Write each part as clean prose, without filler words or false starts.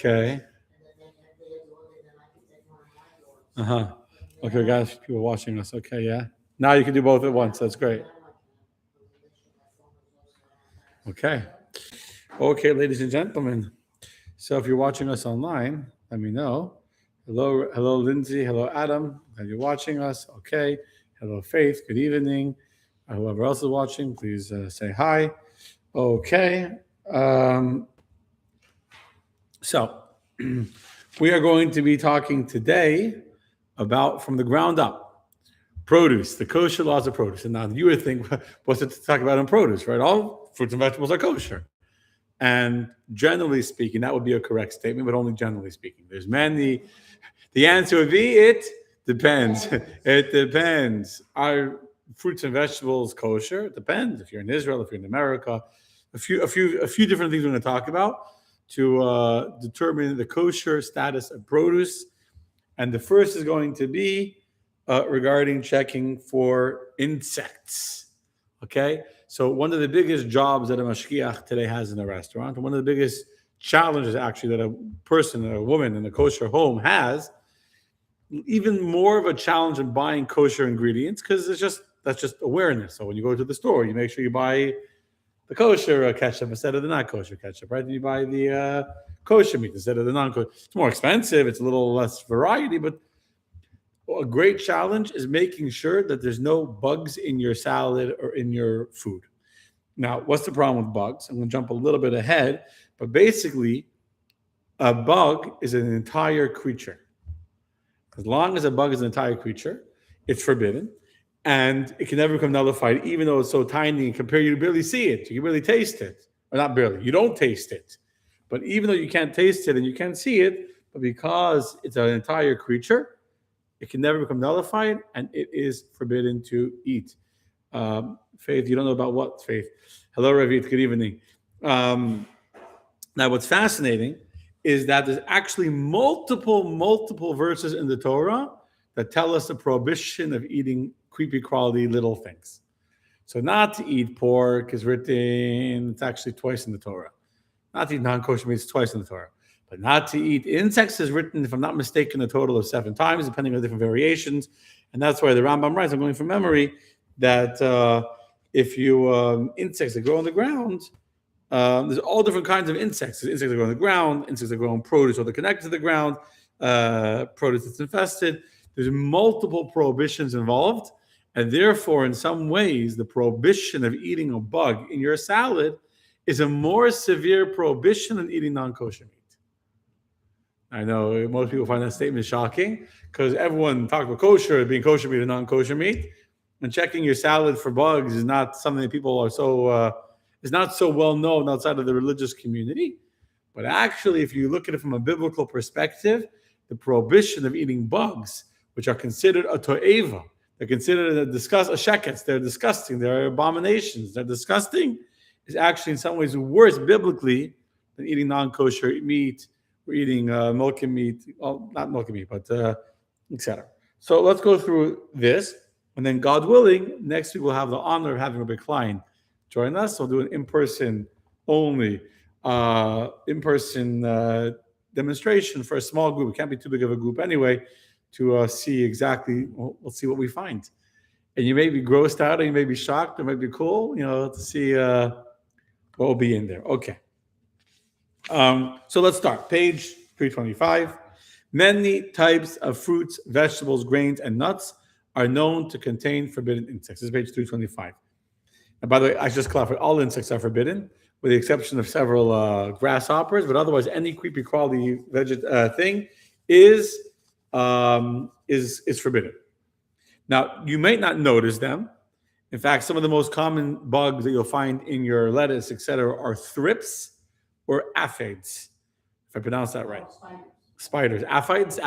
Okay. Okay, guys, people watching us. Okay, yeah. Now you can do both at once. That's great. Okay. Okay, ladies and gentlemen. So if you're watching us online, let me know. Hello, Lindsay. Hello, Adam. Are you watching us? Okay. Hello, Faith. Good evening. Whoever else is watching, please say hi. Okay. Um, so we are going to be talking today about from the ground up produce, the kosher laws of produce. And now you would think, what's it to talk about in produce, right? All fruits and vegetables are kosher. And generally speaking, that would be a correct statement, but only generally speaking. There's many. The answer would be it depends. It depends. Are fruits and vegetables kosher? It depends. If you're in Israel, if you're in America, a few different things we're going to talk about to determine the kosher status of produce. And the first is going to be regarding checking for insects. Okay, so one of the biggest jobs that a mashgiach today has in a restaurant, and one of the biggest challenges actually that a person, a woman in a kosher home has, even more of a challenge in buying kosher ingredients because that's just awareness. So when you go to the store, you make sure you buy the kosher ketchup instead of the not kosher ketchup, right? And you buy the kosher meat instead of the non-kosher. It's more expensive. It's a little less variety, but a great challenge is making sure that there's no bugs in your salad or in your food. Now, what's the problem with bugs? I'm going to jump a little bit ahead, but basically, a bug is an entire creature. As long as a bug is an entire creature, it's forbidden, and it can never become nullified, even though it's so tiny and compared, you barely see it, you can barely taste it, or not barely, you don't taste it. But even though you can't taste it and you can't see it, but because it's an entire creature, it can never become nullified, and it is forbidden to eat. Faith, you don't know about what, Faith? Hello, Ravit. Good evening. Now, what's fascinating is that there's actually multiple verses in the Torah that tell us the prohibition of eating creepy, crawly little things. So not to eat pork is written, it's actually twice in the Torah. Not to eat non-kosher meat is twice in the Torah. But not to eat insects is written, if I'm not mistaken, a total of 7 times, depending on different variations. And that's why the Rambam writes, I'm going from memory, that if you, insects that grow on the ground, there's all different kinds of insects. There's insects that grow on the ground, insects that grow on produce or they're connected to the ground, produce that's infested. There's multiple prohibitions involved. And therefore, in some ways, the prohibition of eating a bug in your salad is a more severe prohibition than eating non-kosher meat. I know most people find that statement shocking because everyone talks about kosher, being kosher meat and non-kosher meat, and checking your salad for bugs is not something that people are is not so well known outside of the religious community. But actually, if you look at it from a biblical perspective, the prohibition of eating bugs, which are considered a to'eva, they're considered a sheketz, they're disgusting, they're abominations, they're disgusting, is actually in some ways worse biblically than eating non-kosher meat. We're eating milk and meat, well, not milk and meat, but etc. So let's go through this, and then God willing, next week we'll have the honor of having Rabbi Klein join us. We'll do an in-person only, demonstration for a small group. It can't be too big of a group anyway, to see exactly, we'll see what we find. And you may be grossed out, or you may be shocked, or it might be cool, to see what will be in there. Okay. So let's start. Page 325. Many types of fruits, vegetables, grains, and nuts are known to contain forbidden insects. This is page 325. And by the way, I should just clarify, all insects are forbidden, with the exception of several grasshoppers, but otherwise any creepy, crawly thing is forbidden. Now, you may not notice them. In fact, some of the most common bugs that you'll find in your lettuce, etc., are thrips or aphids, if I pronounce that right. Spiders. Aphids?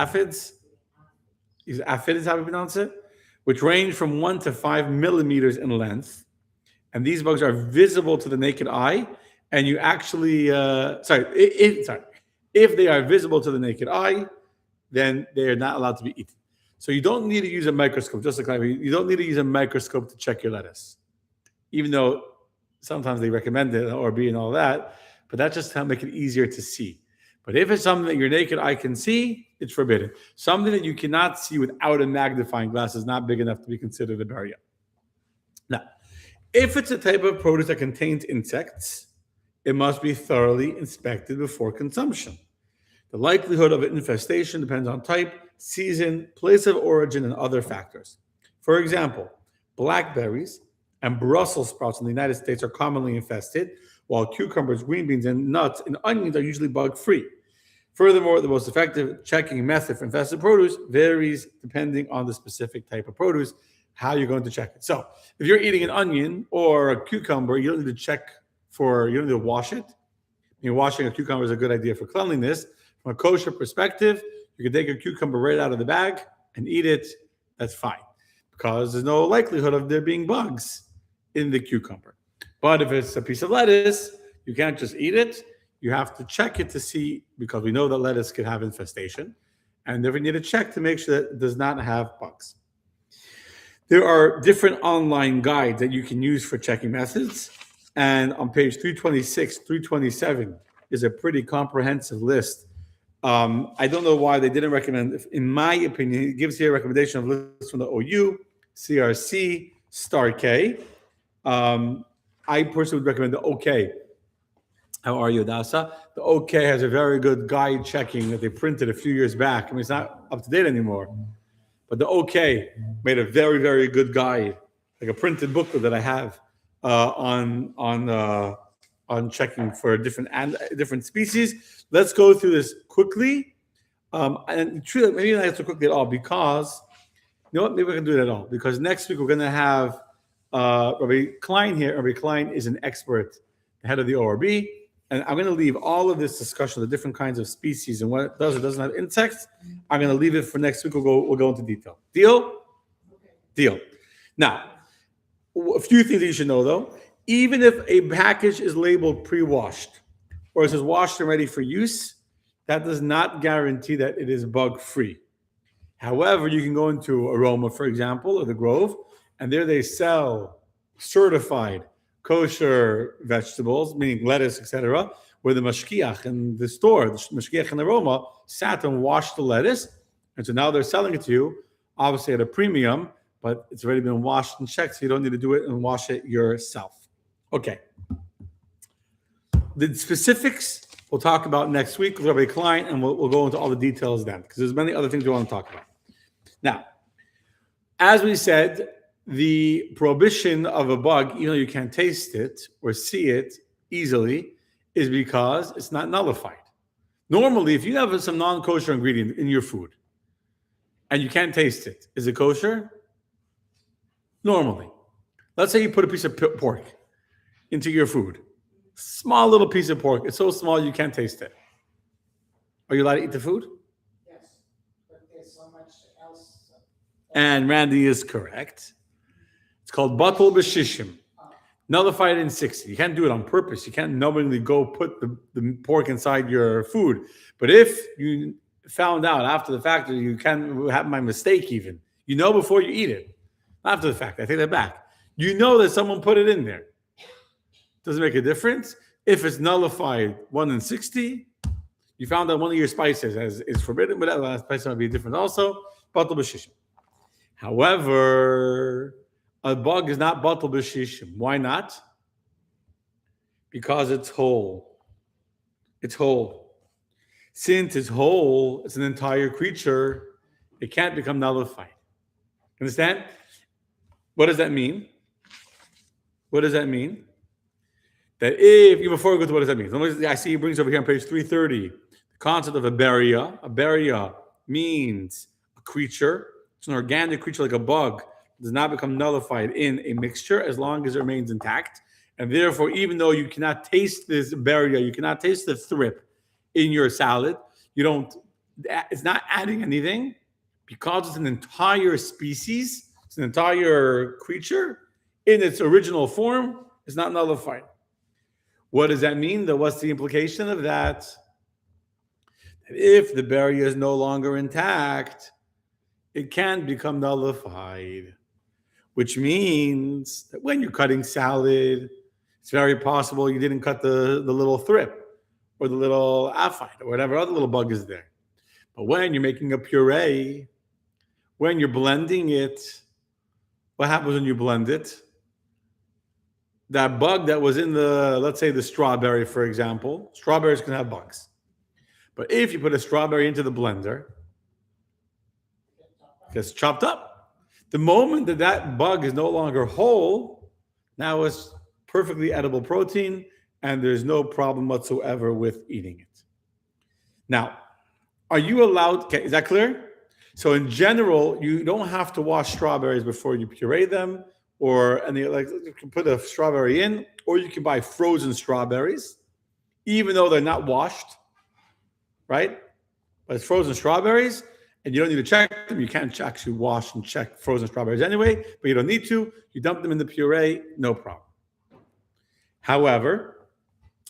Is aphids how we pronounce it? Which range from 1 to 5 millimeters in length. And these bugs are visible to the naked eye. And you actually, if they are visible to the naked eye, then they are not allowed to be eaten. So you don't need to use a microscope, just to clarify, you don't need to use a microscope to check your lettuce. Even though sometimes they recommend it or be and all that, but that's just to make it easier to see. But if it's something that your naked eye can see, it's forbidden. Something that you cannot see without a magnifying glass is not big enough to be considered a beria. Now, if it's a type of produce that contains insects, it must be thoroughly inspected before consumption. The likelihood of infestation depends on type, season, place of origin, and other factors. For example, blackberries and Brussels sprouts in the United States are commonly infested, while cucumbers, green beans, and nuts and onions are usually bug-free. Furthermore, the most effective checking method for infested produce varies depending on the specific type of produce, how you're going to check it. So if you're eating an onion or a cucumber, you don't need to check you don't need to wash it. Washing a cucumber is a good idea for cleanliness. From a kosher perspective, you can take a cucumber right out of the bag and eat it. That's fine, because there's no likelihood of there being bugs in the cucumber. But if it's a piece of lettuce, you can't just eat it. You have to check it to see, because we know that lettuce can have infestation, and therefore you need to check to make sure that it does not have bugs. There are different online guides that you can use for checking methods, and on page 326, 327 is a pretty comprehensive list. I don't know why they didn't recommend, in my opinion, it gives here a recommendation of lists from the OU, CRC, Star K. I personally would recommend the OK. How are you, Dasa? The OK has a very good guide checking that they printed a few years back. I mean, it's not up to date anymore. But the OK made a very, very good guide, like a printed booklet that I have on checking for different species. Let's go through this quickly. And truly, maybe not so quickly at all, because you know what? Maybe we can do it at all. Because next week we're going to have Rabbi Klein here. Rabbi Klein is an expert, the head of the ORB. And I'm going to leave all of this discussion of the different kinds of species and what it does or doesn't have insects. I'm going to leave it for next week. We'll go into detail. Deal? Okay. Deal. Now, a few things that you should know, though. Even if a package is labeled pre-washed, or it says washed and ready for use, that does not guarantee that it is bug-free. However, you can go into Aroma, for example, or the Grove, and there they sell certified kosher vegetables, meaning lettuce, etc., where the mashkiach in the store, the mashkiach in Aroma, sat and washed the lettuce, and so now they're selling it to you, obviously at a premium, but it's already been washed and checked, so you don't need to do it and wash it yourself. Okay. The specifics we'll talk about next week with Rabbi Klein, and we'll go into all the details then, because there's many other things we want to talk about. Now, as we said, the prohibition of a bug, even though you can't taste it or see it easily, is because it's not nullified. Normally, if you have some non-kosher ingredient in your food and you can't taste it, is it kosher? Normally. Let's say you put a piece of pork into your food. Small little piece of pork. It's so small you can't taste it. Are you allowed to eat the food? Yes, but there's so much else. And Randy is correct. It's called batul b'shishim. Nullified in 60. You can't do it on purpose. You can't knowingly go put the pork inside your food. But if you found out after the fact that you can have my mistake even, you know before you eat it. After the fact, I take that back. You know that someone put it in there. Doesn't make a difference. If it's nullified 1 in 60, you found out one of your spices is forbidden, but that spice might be different also. Batul b'shishim. However, a bug is not batul b'shishim. Why not? Because it's whole. It's whole. Since it's whole, it's an entire creature, it can't become nullified. Understand? What does that mean? What does that mean? That if, before we go to what does that mean? I see he brings over here on page 330, the concept of a beria. A beria means a creature. It's an organic creature like a bug. It does not become nullified in a mixture as long as it remains intact. And therefore, even though you cannot taste this beria, you cannot taste the thrip in your salad, it's not adding anything because it's an entire species, it's an entire creature in its original form, it's not nullified. What does that mean? What's the implication of that? If the beria is no longer intact, it can become nullified, which means that when you're cutting salad, it's very possible you didn't cut the little thrip, or the little aphite or whatever other little bug is there. But when you're making a puree, when you're blending it, what happens when you blend it? That bug that was in the, let's say the strawberry, for example, strawberries can have bugs. But if you put a strawberry into the blender, it gets chopped up. The moment that that bug is no longer whole, now it's perfectly edible protein, and there's no problem whatsoever with eating it. Now, are you allowed? Okay, is that clear? So in general, you don't have to wash strawberries before you puree them, or any like you can put a strawberry in, or you can buy frozen strawberries, even though they're not washed, right? But it's frozen strawberries, and you don't need to check them. You can't actually wash and check frozen strawberries anyway, but you don't need to. You dump them in the puree, no problem. However,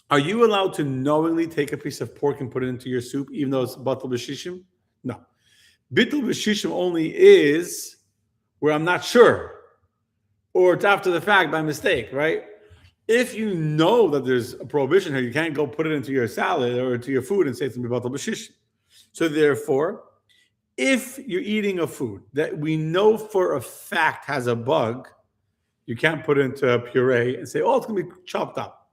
are you allowed to knowingly take a piece of pork and put it into your soup, even though it's batel b'shishim? No. Batel b'shishim only is where I'm not sure, or it's after the fact by mistake, right? If you know that there's a prohibition here, you can't go put it into your salad or into your food and say it's going to be batel b'shishim. So therefore, if you're eating a food that we know for a fact has a bug, you can't put it into a puree and say, oh, it's going to be chopped up.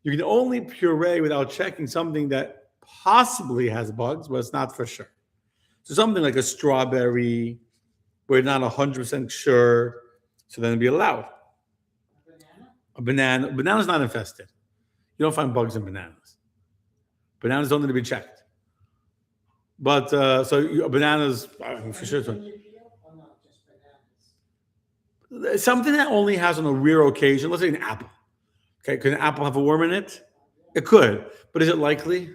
You can only puree without checking something that possibly has bugs, but it's not for sure. So something like a strawberry, where you're not 100% sure, so then it'd be allowed. A banana. Banana's not infested. You don't find bugs in bananas. Bananas don't need to be checked. But bananas, for sure. Something that only has on a rare occasion, let's say an apple. Okay, could an apple have a worm in it? It could, but is it likely?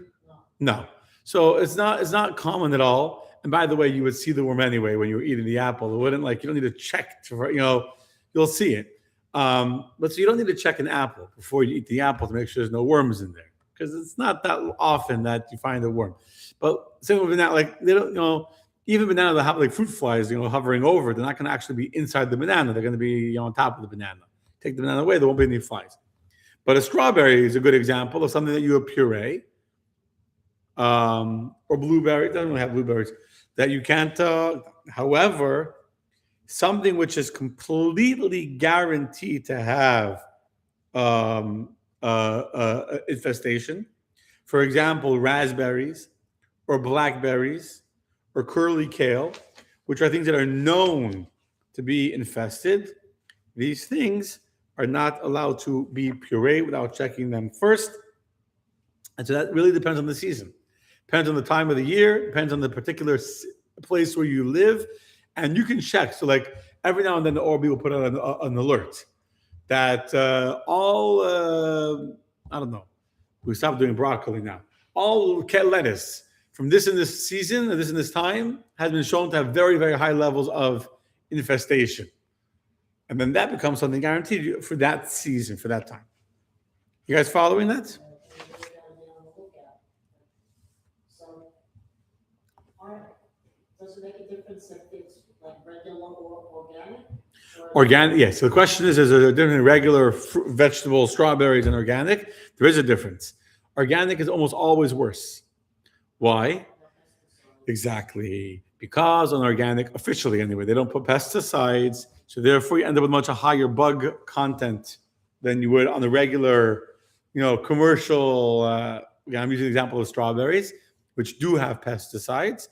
No. So it's not common at all. And by the way, you would see the worm anyway when you were eating the apple. It wouldn't you don't need to check you'll see it. But so you don't need to check an apple before you eat the apple to make sure there's no worms in there, because it's not that often that you find a worm. But same with banana, like they don't, even banana that have like fruit flies, hovering over, they're not going to actually be inside the banana. They're going to be on top of the banana. Take the banana away, there won't be any flies. But a strawberry is a good example of something that you would puree, or blueberry. It doesn't really have blueberries that you can't. However, something which is completely guaranteed to have infestation, for example, raspberries or blackberries or curly kale, which are things that are known to be infested. These things are not allowed to be pureed without checking them first. And so that really depends on the season. Depends on the time of the year, depends on the particular place where you live. And you can check. So like every now and then the ORB will put out an alert that I don't know, we stopped doing broccoli now. All lettuce from this in this season and this in this time has been shown to have very, very high levels of infestation. And then that becomes something guaranteed for that season, for that time. You guys following that? So, does it make a difference if it's like regular or organic? Organic, yes. So the question is there a difference in regular vegetable, strawberries, and organic? There is a difference. Organic is almost always worse. Why? Exactly. Because on organic, officially anyway, they don't put pesticides. So therefore, you end up with much higher bug content than you would on the regular, commercial. I'm using the example of strawberries, which do have pesticides,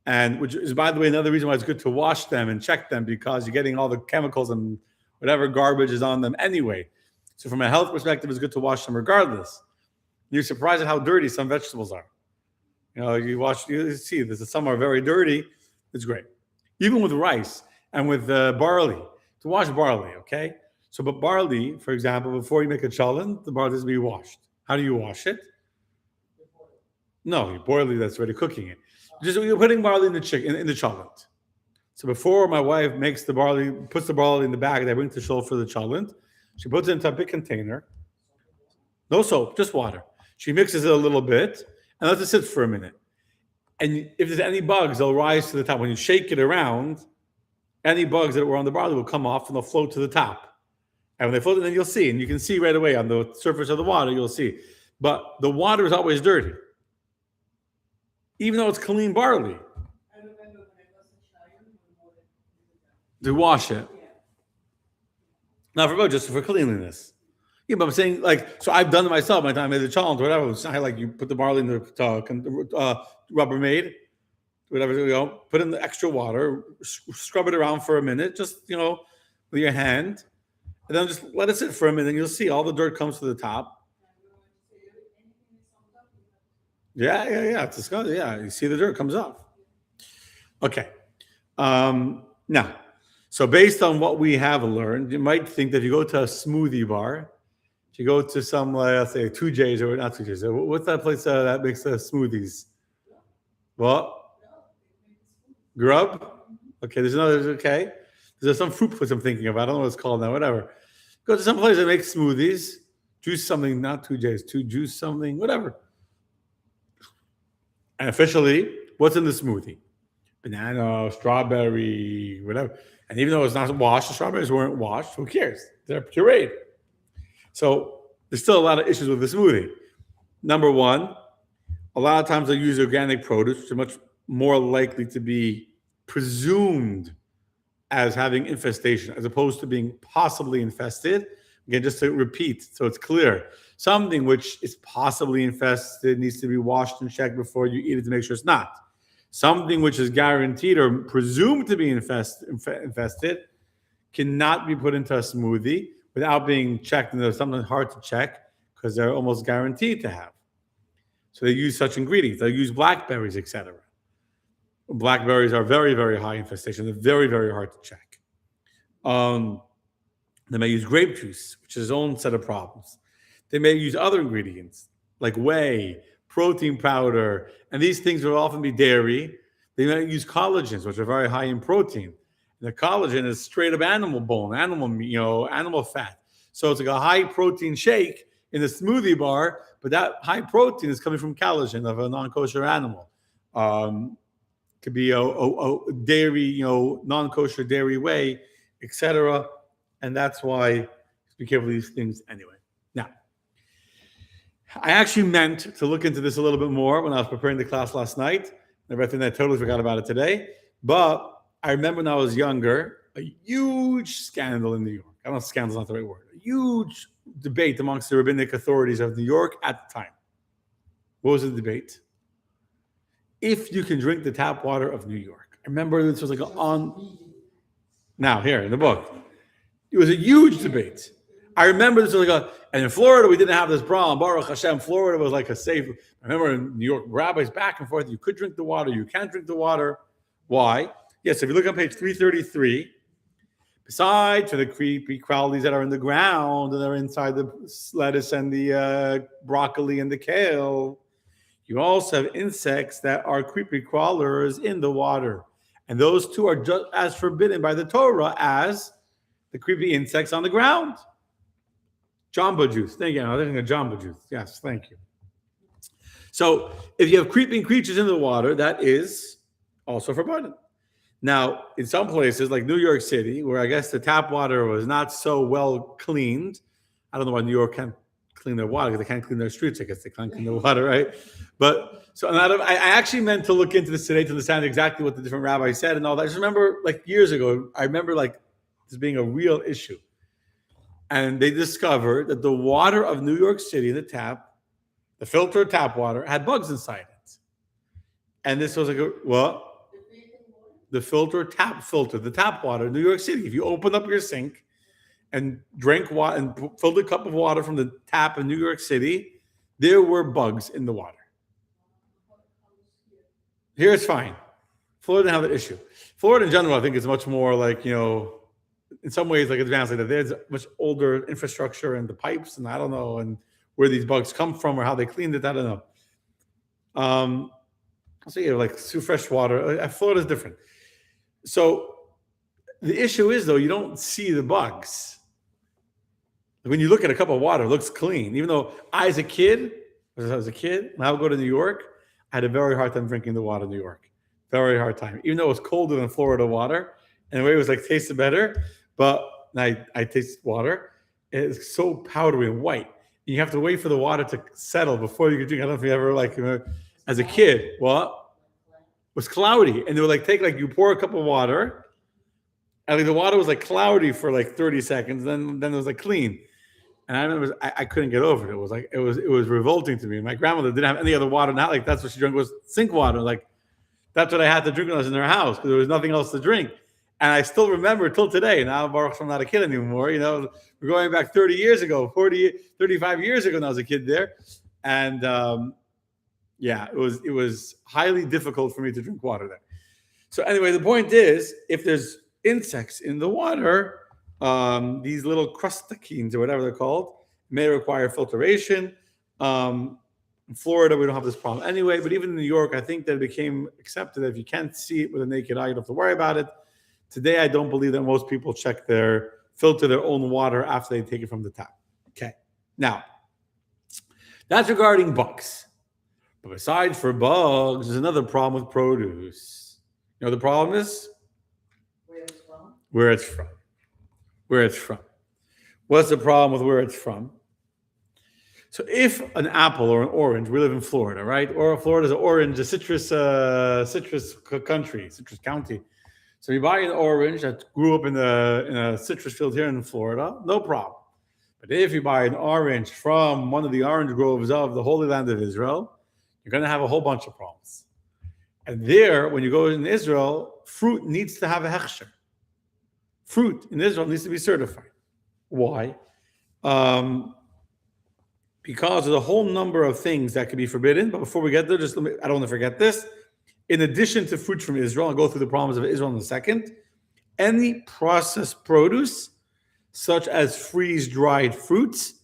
and which is, by the way, another reason why it's good to wash them and check them, because you're getting all the chemicals and whatever garbage is on them anyway. So from a health perspective, it's good to wash them regardless. You're surprised at how dirty some vegetables are. You see this. Some are very dirty. It's great. Even with rice and with barley, to wash barley, okay? So, but barley, for example, before you make a cholent, the barley has to be washed. How do you wash it? No, you boil it. That's already cooking it. You're putting barley in the cholent. So before my wife makes the barley, puts the barley in the bag that I bring to shul for the cholent, she puts it into a big container. No soap, just water. She mixes it a little bit and lets it sit for a minute. And if there's any bugs, they'll rise to the top. When you shake it around, any bugs that were on the barley will come off and they'll float to the top. And when they float, then you'll see, and you can see right away on the surface of the water, you'll see. but the water is always dirty, even though it's clean barley. I remember when I was in China, we wanted To wash it, yeah. not for just for cleanliness. Yeah, but I'm saying like, so I've done it myself. My time I made the challenge, whatever. It's not like you put the barley in the Rubbermaid, whatever. Put in the extra water, scrub it around for a minute, just with your hand, and then just let it sit for a minute. And you'll see all the dirt comes to the top. And we want to say anything that comes up, we have Yeah. It's disgusting. Yeah, you see the dirt comes off. Okay. Now, so based on what we have learned, you might think that if you go to a smoothie bar, if you go to some, let's say, 2J's or not 2J's, what's that place that makes smoothies? What? Grub? Okay, there's another, okay. There's some fruit place I'm thinking of. I don't know what it's called now, whatever. Go to some place that makes smoothies, juice something, not 2J's, juice something, whatever. And officially, what's in the smoothie? Banana, strawberry, whatever. And even though it's not washed, the strawberries weren't washed, who cares? They're pureed. So there's still a lot of issues with the smoothie. Number one, a lot of times they use organic produce, which are much more likely to be presumed as having infestation, as opposed to being possibly infested. Again, just to repeat, so it's clear, something which is possibly infested needs to be washed and checked before you eat it to make sure it's not. Something which is guaranteed or presumed to be infested cannot be put into a smoothie without being checked, and there's something hard to check because they're almost guaranteed to have. So they use such ingredients. They use blackberries, etc. Blackberries are very, very high infestation. They're very, very hard to check. They may use grape juice, which is its own set of problems. They may use other ingredients like whey, protein powder, and these things will often be dairy. They might use collagens, which are very high in protein. And the collagen is straight up animal bone, animal meat, animal fat. So it's like a high protein shake in the smoothie bar, but that high protein is coming from collagen of a non-kosher animal. Could be a dairy, non-kosher dairy whey, etc. And that's why be careful with these things anyway. Now, I actually meant to look into this a little bit more when I was preparing the class last night. Everything I totally forgot about it today. But I remember when I was younger, a huge scandal in New York. I don't know if scandal is not the right word. A huge debate amongst the rabbinic authorities of New York at the time. What was the debate? If you can drink the tap water of New York. I remember this was like now here in the book. It was a huge debate. I remember this was and in Florida, we didn't have this problem. Baruch Hashem, Florida was like a safe. I remember in New York, rabbis back and forth, you could drink the water, you can't drink the water. Why? Yes, if you look on page 333, besides for the creepy qualities that are in the ground and are inside the lettuce and the broccoli and the kale, you also have insects that are creepy crawlers in the water. And those two are just as forbidden by the Torah as the creepy insects on the ground. Jamba juice. Thank you. I'm thinking of Jamba juice. Yes, thank you. So if you have creeping creatures in the water, that is also forbidden. Now, in some places like New York City, where I guess the tap water was not so well cleaned, I don't know why New York can't clean their water because they can't clean their streets. I guess they can't clean their water, right? But so I actually meant to look into this today to understand exactly what the different rabbis said and all that. I just remember like years ago, I remember like this being a real issue. And they discovered that the water of New York City, the tap, the filtered tap water, had bugs inside it. And this was like what? The the tap water in New York City. If you open up your sink and drink water and filled a cup of water from the tap in New York City, there were bugs in the water. Here it's fine. Florida didn't have that issue. Florida in general, I think, is much more like, in some ways, like advanced, like that. There's much older infrastructure and the pipes, and I don't know, and where these bugs come from or how they cleaned it, I don't know. So you have like fresh water. Florida is different. So the issue is though, you don't see the bugs. When you look at a cup of water, it looks clean. Even though as a kid, when I would go to New York, I had a very hard time drinking the water in New York. Very hard time. Even though it was colder than Florida water, and the way it was like tasted better. But I taste water. It's so powdery and white. You have to wait for the water to settle before you can drink. I don't know if you ever as a kid. What? It was cloudy, and they would take you pour a cup of water, and the water was cloudy for 30 seconds, then it was clean. And I remember I couldn't get over it. It was it was revolting to me. My grandmother didn't have any other water. Not that's what she drank was sink water. That's what I had to drink when I was in her house because there was nothing else to drink. And I still remember till today. Now Baruch I'm not a kid anymore. We're going back 30 years ago, 40, 35 years ago when I was a kid there. And it was highly difficult for me to drink water there. So anyway, the point is, if there's insects in the water, these little crustaceans or whatever they're called may require filtration. In Florida, we don't have this problem anyway, but even in New York, I think that it became accepted that if you can't see it with a naked eye, you don't have to worry about it. Today, I don't believe that most people filter their own water after they take it from the tap. Okay. Now, that's regarding bugs. But besides for bugs, there's another problem with produce. You know what the problem is? Where it's from? Where it's from. Where it's from. What's the problem with where it's from? So if an apple or an orange, we live in Florida, right? Or Florida's an orange, a citrus country, citrus county. So you buy an orange that grew up in a citrus field here in Florida, no problem. But if you buy an orange from one of the orange groves of the Holy Land of Israel, you're going to have a whole bunch of problems. And there, when you go in Israel, fruit needs to have a hechsher. Fruit in Israel needs to be certified. Why? Because of the whole number of things that could be forbidden. But before we get there, I don't want to forget this. In addition to fruit from Israel, I'll go through the problems of Israel in a second. Any processed produce, such as freeze-dried fruits,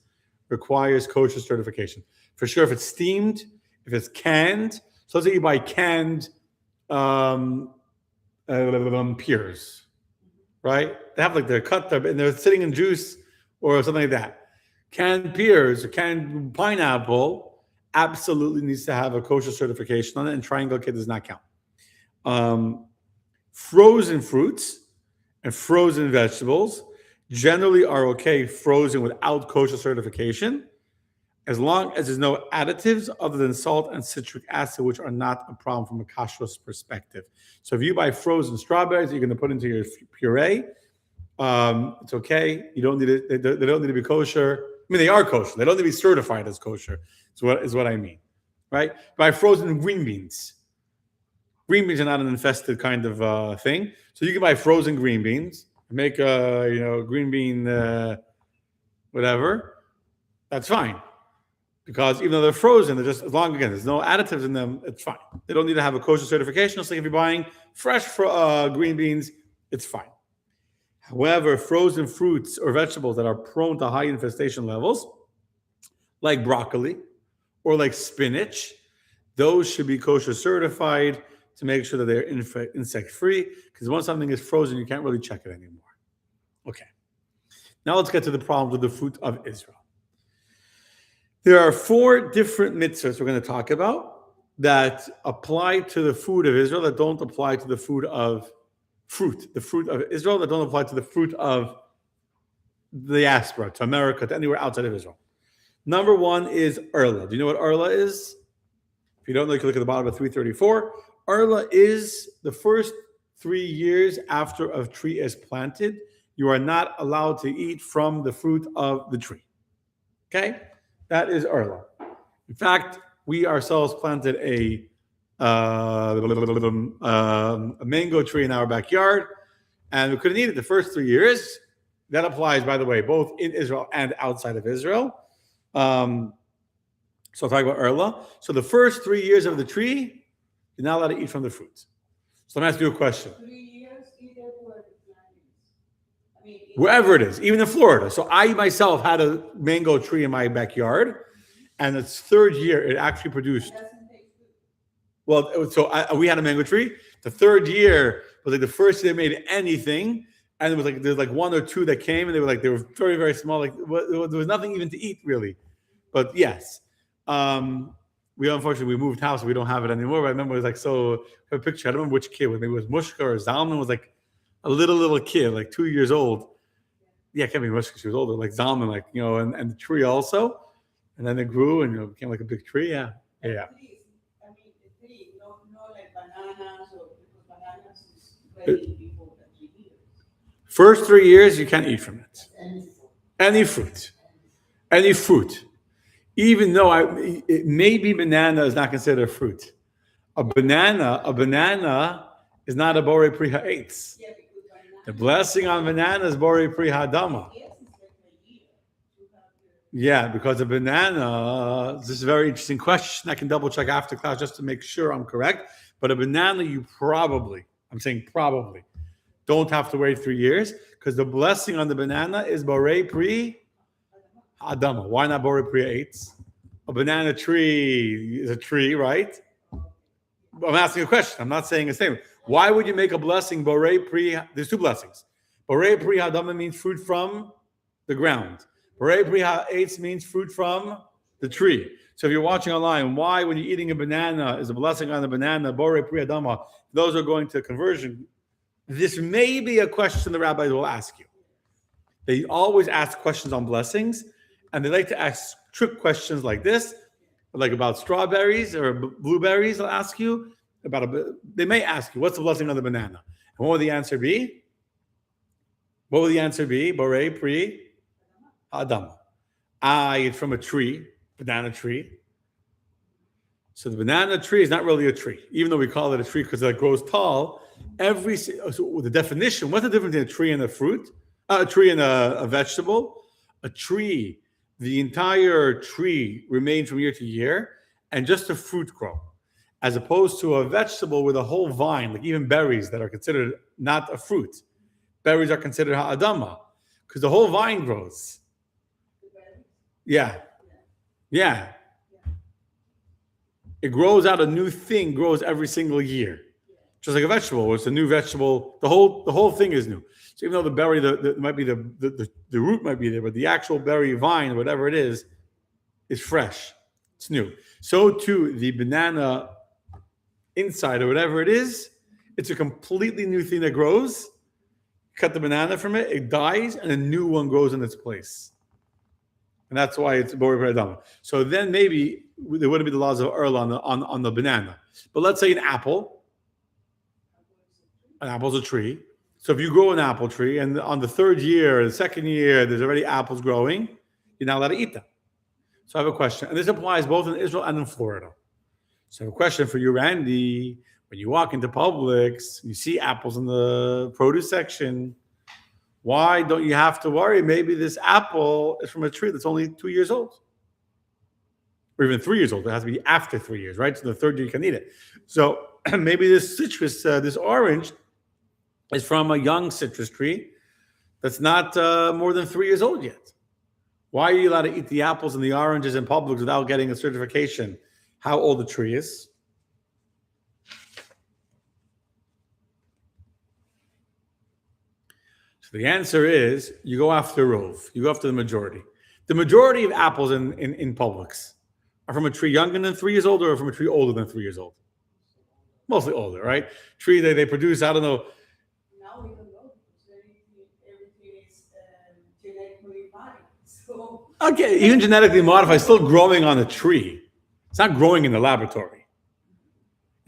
requires kosher certification. For sure, if it's steamed, if it's canned, so let's say you buy canned pears, right? They have they're cut and they're sitting in juice or something like that. Canned pears or canned pineapple absolutely needs to have a kosher certification on it, and triangle kit does not count. Frozen fruits and frozen vegetables generally are okay frozen without kosher certification, as long as there's no additives other than salt and citric acid, which are not a problem from a kashrus perspective. So if you buy frozen strawberries, you're going to put into your puree. It's okay. You don't need it. They don't need to be kosher. I mean, they are kosher. They don't need to be certified as kosher. Is what I mean, right? Buy frozen green beans. Green beans are not an infested kind of thing, so you can buy frozen green beans, make a green bean whatever. That's fine, because even though they're frozen, they're just as long again there's no additives in them. It's fine. They don't need to have a kosher certification. Just like if you're buying fresh green beans, it's fine. However, frozen fruits or vegetables that are prone to high infestation levels, like broccoli or like spinach, those should be kosher certified to make sure that they're insect free. Because once something is frozen, you can't really check it anymore. Okay. Now let's get to the problems with the fruit of Israel. There are 4 different mitzvahs we're going to talk about that apply to the food of Israel that don't apply to the food of fruit. The fruit of Israel that don't apply to the fruit of the diaspora, to America, to anywhere outside of Israel. Number 1 is Erla. Do you know what Erla is? If you don't know, you can look at the bottom of 334. Erla is the first 3 years after a tree is planted. You are not allowed to eat from the fruit of the tree. Okay? That is Erla. In fact, we ourselves planted a mango tree in our backyard, and we couldn't eat it the first 3 years. That applies, by the way, both in Israel and outside of Israel. So I'll talk about Erla. So the first 3 years of the tree, you're not allowed to eat from the fruit. So let me ask you a question. 3 years, either where the plant is. I mean, Wherever it is, even in Florida. So I myself had a mango tree in my backyard, and its 3rd year, it actually produced. it doesn't taste good. Well, so we had a mango tree. The 3rd year was like the first year they made anything, and it was like there's like 1 or 2 that came, and they were very, very small. Like there was nothing even to eat really. But yes, we unfortunately moved house, so we don't have it anymore. But I remember it was like so. I have a picture. I don't remember which kid. Maybe it was Mushka or Zalman was like a little kid, like 2 years old. Yeah, it can't be Mushka. She was older, like Zalman, and the tree also. And then it grew and became like a big tree. Yeah. But Yeah. trees, I mean, the tree, no like bananas or because bananas is Yeah. ready before the 3 years. First 3 years, you can't eat from it. Any fruit, Any fruit. Any fruit. Even though maybe banana is not considered a fruit. A banana is not a borei pri ha'etz. yeah, because banana. The blessing on banana is borei pri ha'adama. Yes, it's like a year to have Yeah, because a banana, this is a very interesting question. I can double check after class just to make sure I'm correct. But a banana, you probably, I'm saying probably, don't have to wait 3 years because the blessing on the banana is borei pri ha'adama. Why not borei pri ha'etz? A banana tree is a tree, right? I'm asking a question. I'm not saying a statement. Why would you make a blessing borei pri? There's two blessings. Borei pri ha'adama means fruit from the ground. Borei pri ha'etz means fruit from the tree. So if you're watching online, why when you're eating a banana is a blessing on the banana, borei pri ha'adama? Those are going to conversion. This may be a question the rabbis will ask you. They always ask questions on blessings, and they like to ask trick questions like this, like about strawberries or blueberries. They'll ask you about they may ask you, what's the blessing on the banana? And what would the answer be? What would the answer be? Borei pri ha'adama. It's from a tree, banana tree. So the banana tree is not really a tree, even though we call it a tree because it grows tall. So the definition, what's the difference between a tree and a fruit? A tree and a vegetable? A tree, the entire tree remains from year to year, and just the fruit grow. As opposed to a vegetable with a whole vine, like even berries that are considered not a fruit. Berries are considered ha'adama because the whole vine grows. Yeah. Yeah. It grows out a new thing, grows every single year. Just like a vegetable, it's a new vegetable. The whole thing is new. So even though the berry, might be the root might be there, but the actual berry vine, whatever it is fresh. It's new. So too, the banana inside or whatever it is, it's a completely new thing that grows. Cut the banana from it, it dies, and a new one grows in its place. And that's why it's borei pri ha'adama. So then maybe there wouldn't be the laws of Earl on the banana. But let's say an apple. An apple's a tree. So if you grow an apple tree and on the third year, the second year, there's already apples growing, you're not allowed to eat them. So I have a question. And this applies both in Israel and in Florida. So I have a question for you, Randy. When you walk into Publix, you see apples in the produce section. Why don't you have to worry? Maybe this apple is from a tree that's only 2 years old. Or even 3 years old. It has to be after 3 years, right? So the third year you can eat it. So maybe this citrus, this orange, is from a young citrus tree that's not more than 3 years old yet. Why are you allowed to eat the apples and the oranges in Publix without getting a certification how old the tree is? So the answer is you go after Rove. You go after the majority. The majority of apples in Publix are from a tree younger than 3 years old or from a tree older than 3 years old. Mostly older, right? Tree they produce, I don't know. Now we don't know because everything is genetically modified. So Okay, even genetically modified, still growing on a tree. It's not growing in the laboratory.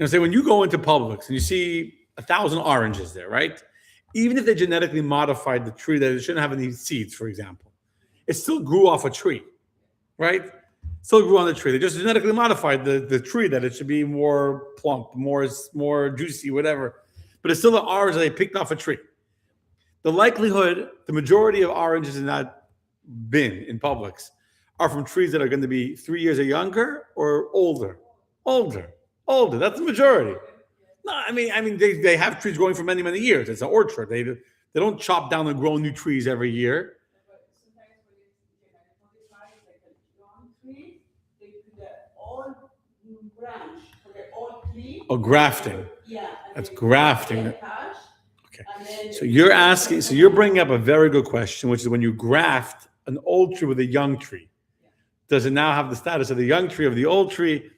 Say when you go into Publix and you see 1,000 oranges there, right? Even if they genetically modified the tree, that it shouldn't have any seeds, for example, it still grew off a tree, right? Still grew on the tree. They just genetically modified the tree that it should be more plump, more juicy, whatever. But it's still an orange that they picked off a tree. The likelihood, the majority of oranges in that bin in Publix are from trees that are going to be 3 years or younger or older. Older. That's the majority. No, I mean, they have trees growing for many, many years. It's an orchard. They don't chop down and grow new trees every year. but sometimes when it's genetically modified, like a young tree, they do the old branch for the old tree. Oh, grafting. Yeah. That's grafting. Attach, Okay. So you're bringing up a very good question, which is when you graft an old tree with a young tree, does it now have the status of the young tree of the old tree?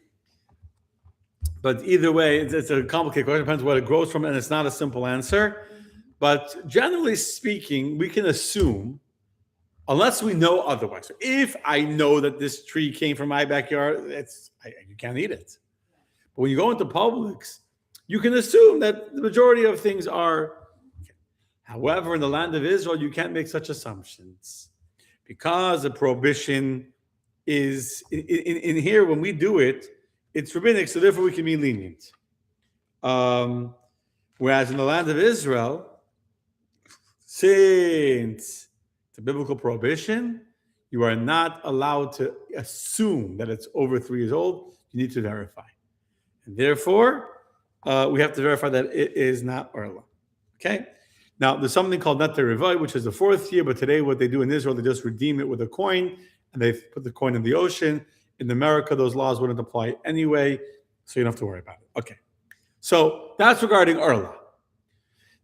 But either way, it's a complicated question. It depends what it grows from, and it's not a simple answer. But generally speaking, we can assume unless we know otherwise. So if I know that this tree came from my backyard, you can't eat it. But when you go into Publix, you can assume that the majority of things are. However, in the land of Israel, you can't make such assumptions because the prohibition is in here. When we do it, it's rabbinic, so therefore we can be lenient. Whereas in the land of Israel, since it's a biblical prohibition, you are not allowed to assume that it's over 3 years old. You need to verify. And therefore, we have to verify that it is not Orla. Okay? Now, there's something called Neter Revai, which is the 4th year, but today what they do in Israel, they just redeem it with a coin, and they put the coin in the ocean. In America, those laws wouldn't apply anyway, so you don't have to worry about it. Okay. So that's regarding Orla.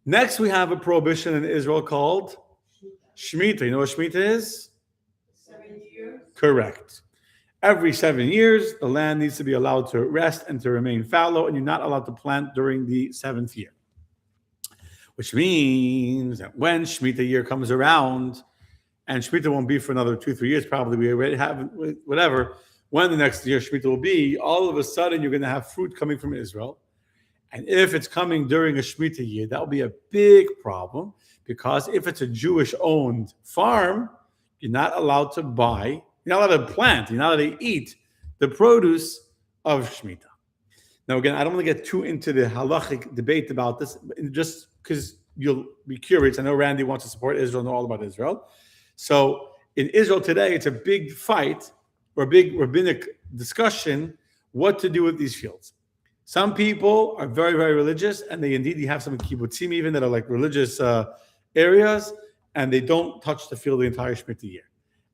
Next, we have a prohibition in Israel called Shemitah. You know what Shemitah is? 7 years. Correct. Every 7 years, the land needs to be allowed to rest and to remain fallow, and you're not allowed to plant during the 7th year. Which means that when Shemitah year comes around, and Shemitah won't be for another 2-3 years, probably we already have, whatever, when the next year Shemitah will be, all of a sudden you're going to have fruit coming from Israel. And if it's coming during a Shemitah year, that will be a big problem, because if it's a Jewish-owned farm, you're not allowed to buy, you're not allowed to plant, you're not allowed to eat the produce of Shemitah. Now, again, I don't want to get too into the halachic debate about this, just because you'll be curious. I know Randy wants to support Israel, know all about Israel. So in Israel today, it's a big fight or a big rabbinic discussion what to do with these fields. Some people are very, very religious, and they indeed have some kibbutzim even that are like religious areas, and they don't touch the field the entire Shemitah year.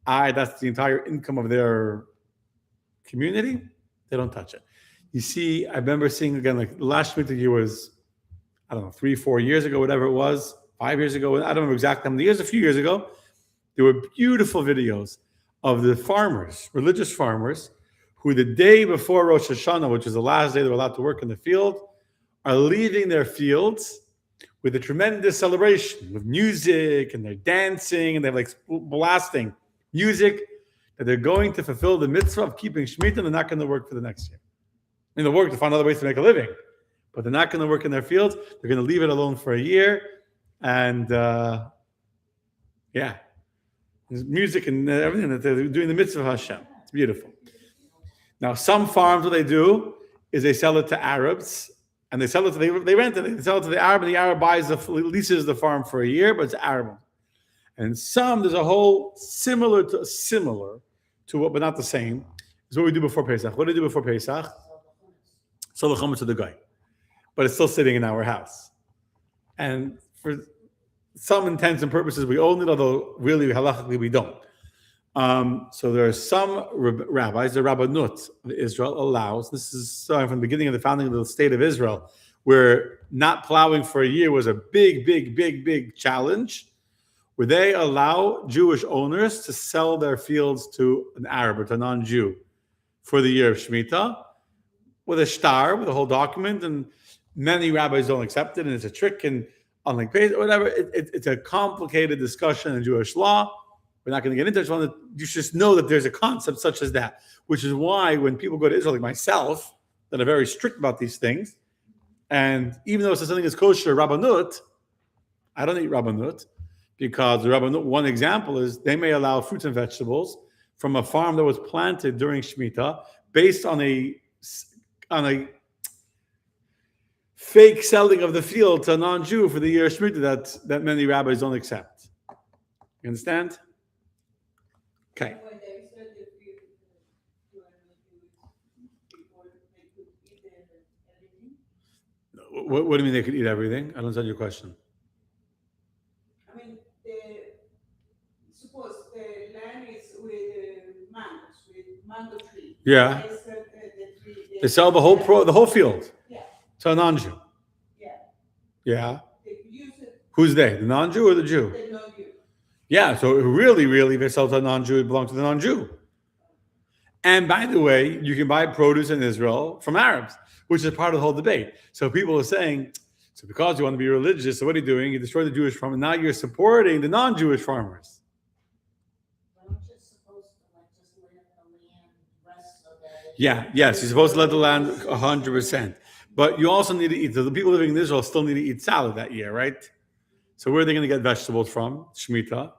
That's the entire income of their community. They don't touch it. You see, I remember seeing again, like the last Shemitah year was, I don't know, 3-4 years ago, whatever it was, 5 years ago. I don't remember exactly how many years, a few years ago. There were beautiful videos of the farmers, religious farmers, who the day before Rosh Hashanah, which is the last day they were allowed to work in the field, are leaving their fields with a tremendous celebration, with music, and they're dancing, and they're like blasting music, that they're going to fulfill the mitzvah of keeping Shemitah, and they're not going to work for the next year. I mean, they'll work to find other ways to make a living, but they're not going to work in their fields. They're going to leave it alone for a year, and there's music and everything that they're doing the mitzvah of Hashem. It's beautiful. Now, some farms, what they do is they sell it to Arabs, and they sell it to they rent it. They sell it to the Arab, and the Arab leases the farm for a year, but it's Arab. And some, there's a whole similar to what, but not the same. Is what we do before Pesach. What do we do before Pesach? Sell the chametz to the guy, but it's still sitting in our house. And for some intents and purposes, we own it, although really halachically we don't. So there are some rabbis, the Rabbanut of Israel allows, this is starting from the beginning of the founding of the state of Israel, where not plowing for a year was a big challenge, where they allow Jewish owners to sell their fields to an Arab or to a non-Jew for the year of Shemitah, with a shtar, with a whole document, and many rabbis don't accept it, and it's a trick, and unlike whatever, it's a complicated discussion in Jewish law. We're not going to get into it. You just know that there's a concept such as that, which is why when people go to Israel, like myself, that are very strict about these things, and even though it's something that's kosher, Rabbanut, I don't eat Rabbanut, because the Rabbanut, one example is they may allow fruits and vegetables from a farm that was planted during Shemitah based on a fake selling of the field to a non-Jew for the year of Shemitah that many rabbis don't accept. You understand? Okay. When they said the field, people they could eat everything. What do you mean they could eat everything? I don't understand your question. I mean, suppose the land is with mango tree. Yeah. They sell the tree. They sell the whole field. Yeah. To a non-Jew. Yeah. Yeah. They could use it. Who's they? The non-Jew or the Jew? They know you. Yeah, so really, if they sell to a non-Jew, it belongs to the non-Jew. And by the way, you can buy produce in Israel from Arabs, which is part of the whole debate. So people are saying, so because you want to be religious, so what are you doing? You destroy the Jewish farm, and now you're supporting the non-Jewish farmers. Yeah, yes, you're supposed to let the land 100%. But you also need to eat. The people living in Israel still need to eat salad that year, right? So where are they going to get vegetables from? Shemitah.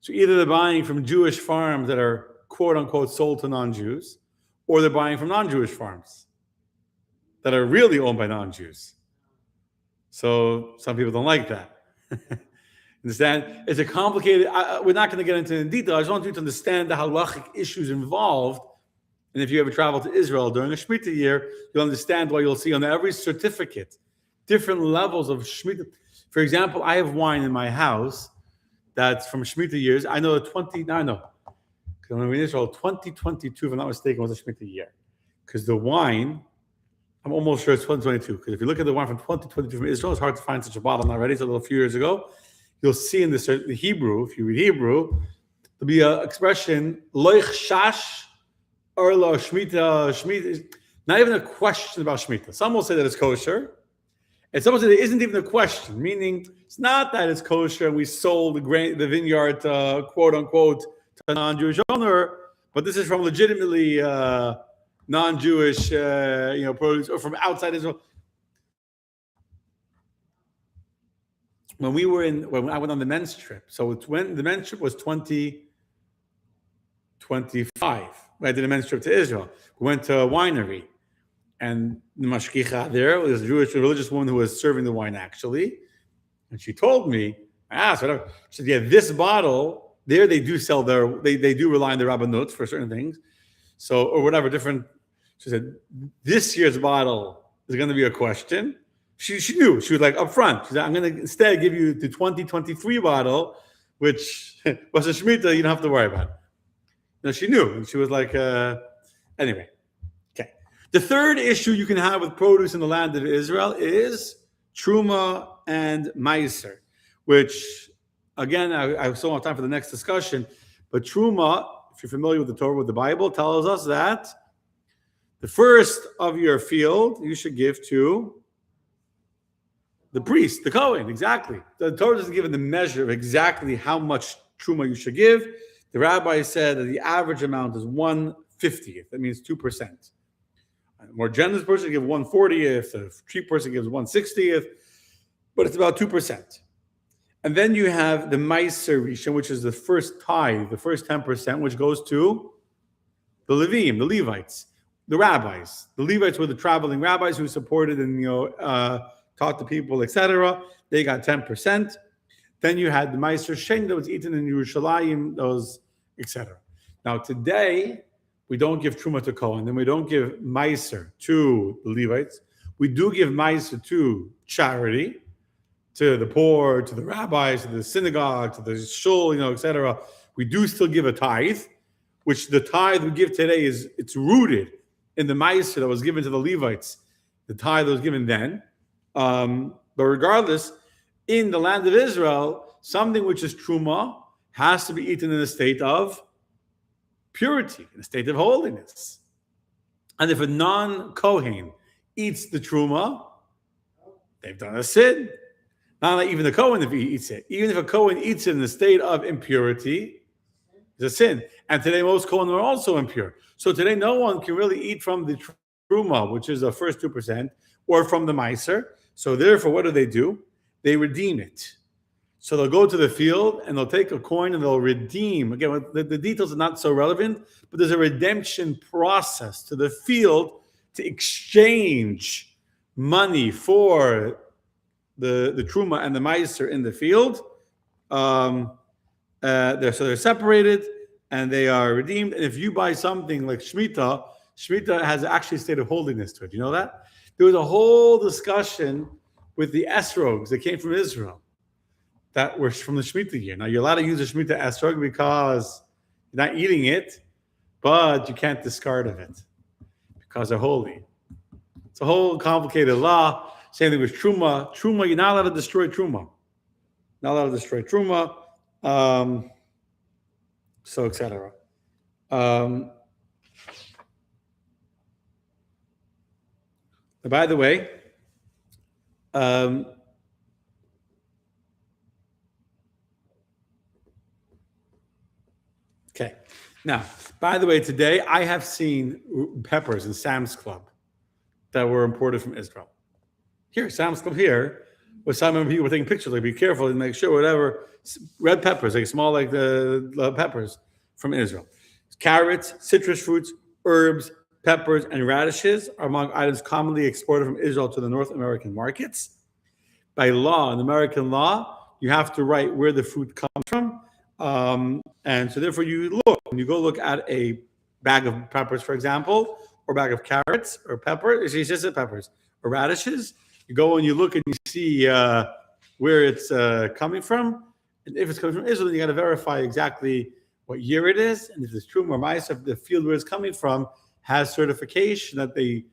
So either they're buying from Jewish farms that are quote unquote sold to non-Jews, or they're buying from non-Jewish farms that are really owned by non-Jews. So some people don't like that. Understand? It's a complicated. We're not going to get into it in detail. I just want you to understand the halachic issues involved. And if you ever travel to Israel during a Shemitah year, you'll understand why you'll see on every certificate different levels of Shemitah. For example, I have wine in my house that's from Shemitah years. I know 20. No, I know. Because when we were in Israel, 2022, if I'm not mistaken, was a Shemitah year. Because the wine, I'm almost sure it's 2022. Because if you look at the wine from 2022 from Israel, it's hard to find such a bottle already. It's a little few years ago. You'll see in the Hebrew, if you read Hebrew, there'll be an expression, loich shash or lo shmita. Shmita, not even a question about shmita. Some will say that it's kosher, and some will say there isn't even a question, meaning it's not that it's kosher and we sold the vineyard, quote unquote, to a non-Jewish owner, but this is from legitimately non-Jewish, produce or from outside Israel. When I went on the men's trip, so it's when the men's trip was 2025. I did a men's trip to Israel. We went to a winery, and the mashkicha there was a Jewish, a religious woman who was serving the wine actually, and she told me, I asked, whatever. She said, "Yeah, this bottle there they do sell they do rely on the rabbanut for certain things, so or whatever different." She said, "This year's bottle is going to be a question." She knew. She was like upfront. She said, "I'm going to instead give you the 2023 bottle, which was a Shemitah you don't have to worry about." No, she knew. And she was like, anyway. Okay. The third issue you can have with produce in the land of Israel is Truma and Meiser, which, again, I still have time for the next discussion. But Truma, if you're familiar with the Torah, with the Bible, tells us that the first of your field you should give to the priest, the Kohen, exactly. The Torah doesn't give the measure of exactly how much Truma you should give. The rabbi said that the average amount is 1/50th. That means 2%. A more generous person gives 1/40th. A cheap person gives 1/60th. But it's about 2%. And then you have the Meiser Rishon, which is the first tithe, the first 10%, which goes to the Levim, the Levites, the rabbis. The Levites were the traveling rabbis who supported and taught the people, etc. They got 10%. Then you had the Meiser Shen that was eaten in Yerushalayim, those, etc. Now today, we don't give Truma to Kohen, and we don't give Meiser to the Levites. We do give Meiser to charity, to the poor, to the rabbis, to the synagogue, to the shul, etc. We do still give a tithe, which the tithe we give today it's rooted in the Meiser that was given to the Levites, the tithe that was given then. But regardless, in the land of Israel, something which is truma has to be eaten in a state of purity, in a state of holiness. And if a non-Kohen eats the truma, they've done a sin. Not like even the Kohen if he eats it. Even if a Kohen eats it in a state of impurity, it's a sin. And today most Kohen are also impure. So today no one can really eat from the truma, which is the first 2%, or from the Meiser. So therefore, what do? They redeem it. So they'll go to the field and they'll take a coin and they'll redeem. Again, the details are not so relevant, but there's a redemption process to the field to exchange money for the truma and the meiser in the field. They're separated and they are redeemed. And if you buy something like Shemitah has actually a state of holiness to it. You know that? There was a whole discussion with the esrogs that came from Israel that were from the Shemitah year. Now, you're allowed to use a Shemitah esrog because you're not eating it, but you can't discard of it because they're holy. It's a whole complicated law. Same thing with Truma. Truma, you're not allowed to destroy Truma. Not allowed to destroy Truma. So, etc. By the way, okay. Now, by the way, today I have seen peppers in Sam's Club that were imported from Israel. Here, Sam's Club here, with some people were taking pictures. Like, be careful and make sure whatever red peppers, like small like the peppers from Israel, carrots, citrus fruits, herbs, peppers, and radishes are among items commonly exported from Israel to the North American markets. By law, in American law, you have to write where the fruit comes from. And so therefore you look, when you go look at a bag of peppers, for example, or bag of carrots or peppers, it's just peppers or radishes, you go and you look and you see where it's coming from. And if it's coming from Israel, then you got to verify exactly what year it is. And if it's true or mice, if the field where it's coming from has certification that they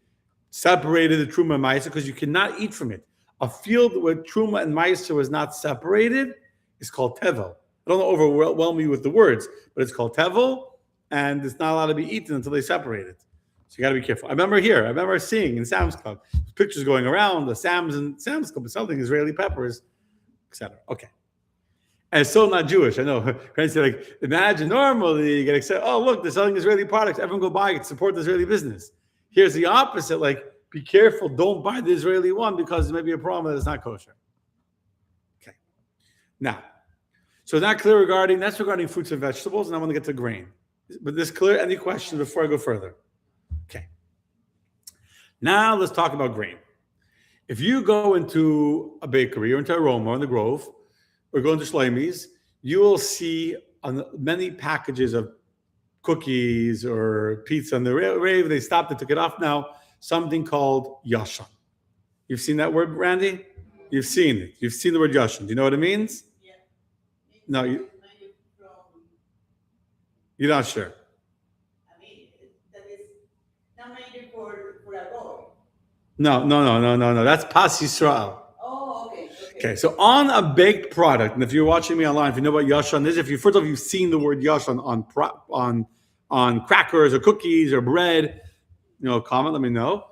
separated the truma and ma'isa, because you cannot eat from it. A field where truma and ma'isa was not separated is called tevel. I don't overwhelm you with the words, but it's called tevel, and it's not allowed to be eaten until they separate it. So you got to be careful. I remember seeing in Sam's Club pictures going around the Sam's Club selling Israeli peppers, etc. Okay. And it's still not Jewish. I know. Friends say, like, imagine normally you get excited. Oh, look, they're selling Israeli products. Everyone go buy it, support the Israeli business. Here's the opposite. Like, be careful. Don't buy the Israeli one because there may be a problem that it's not kosher. Okay. Now, so that's regarding fruits and vegetables, and I want to get to grain. But this clear? Any questions before I go further? Okay. Now let's talk about grain. If you go into a bakery or into a Roma in the Grove, or go into Shlomi's, you will see on many packages of cookies or pizza on the rave, they stopped and took it off now, something called yashan. You've seen that word, Randy? You've seen it. You've seen the word yashan. Do you know what it means? Yeah. No, you're not sure. I mean, that is not made for a goy. No. That's Pas Yisrael. Oh, okay. Okay, so on a baked product, and if you're watching me online, if you know what yashan is, first of all, you've seen the word yashan on crackers or cookies or bread, comment, let me know.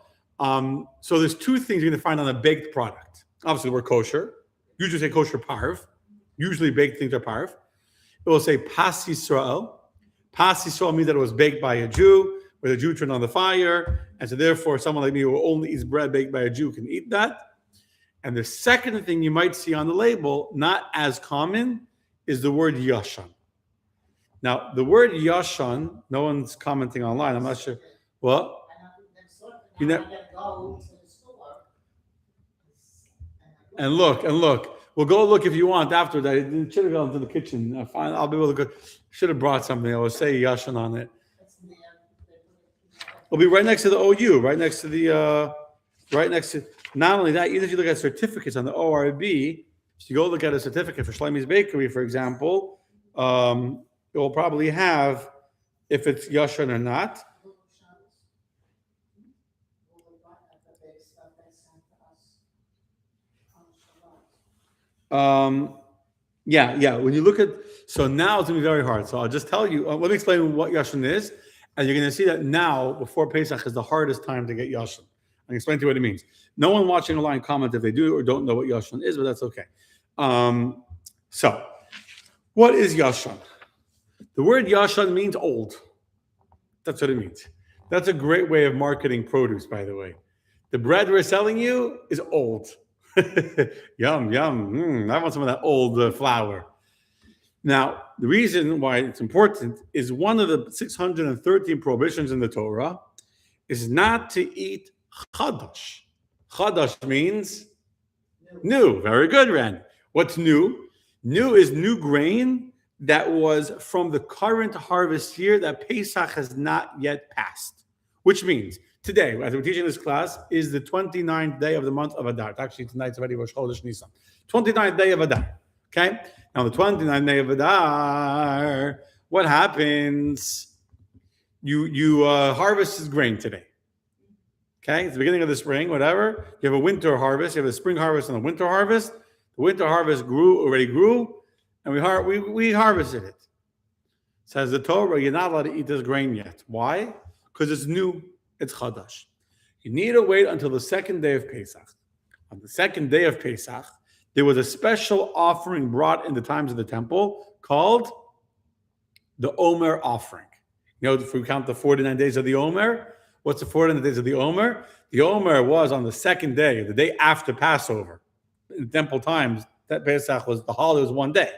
So there's two things you're going to find on a baked product. Obviously, the word kosher. Usually say kosher parv. Usually baked things are parv. It will say Pas Yisrael. Pas Yisrael means that it was baked by a Jew, where the Jew turned on the fire, and so therefore someone like me who only eats bread baked by a Jew can eat that. And the second thing you might see on the label, not as common, is the word yashan. Now, the word yashan, no one's commenting online. I'm not sure. What? You know, and look. We'll go look if you want after. I should have gone to the kitchen. Fine, I'll be able to go. Should have brought something. I will say yashan on it. It'll be right next to the OU, right next to. Not only that, even if you look at certificates on the ORB, if you go look at a certificate for Shlomi's Bakery, for example, it will probably have if it's yashan or not. Yeah. When you look at, so now it's gonna be very hard. So I'll just tell you. Let me explain what yashan is, and you're gonna see that now before Pesach is the hardest time to get yashan. I can explain to you what it means. No one watching online comment if they do or don't know what yashan is, but that's okay. So, what is yashan? The word yashan means old. That's what it means. That's a great way of marketing produce, by the way. The bread we're selling you is old. Yum. I want some of that old flour. Now, the reason why it's important is one of the 613 prohibitions in the Torah is not to eat chadash. Chadash means new. Very good, Ren. What's new? New is new grain that was from the current harvest year that Pesach has not yet passed. Which means today, as we're teaching this class, is the 29th day of the month of Adar. Actually, tonight's already Rosh Chodesh Nisan. 29th day of Adar. Okay? Now, the 29th day of Adar, what happens? You harvest this grain today. Okay? It's the beginning of the spring, whatever. You have a winter harvest. You have a spring harvest and a winter harvest. The winter harvest already grew, and we harvested it. Says the Torah, you're not allowed to eat this grain yet. Why? Because it's new. It's chadash. You need to wait until the second day of Pesach. On the second day of Pesach, there was a special offering brought in the times of the temple called the Omer offering. If we count the 49 days of the Omer, what's the 49 days of the Omer? The Omer was on the second day, the day after Passover. In temple times, that Pesach was, the holiday was one day.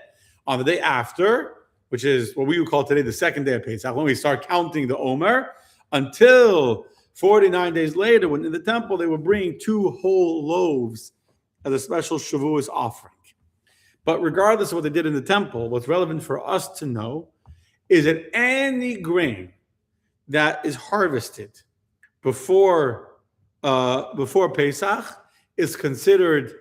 On the day after, which is what we would call today the second day of Pesach, when we start counting the Omer, until 49 days later, when in the temple they were bringing 2 whole loaves as a special Shavuos offering. But regardless of what they did in the temple, what's relevant for us to know is that any grain that is harvested before Pesach is considered,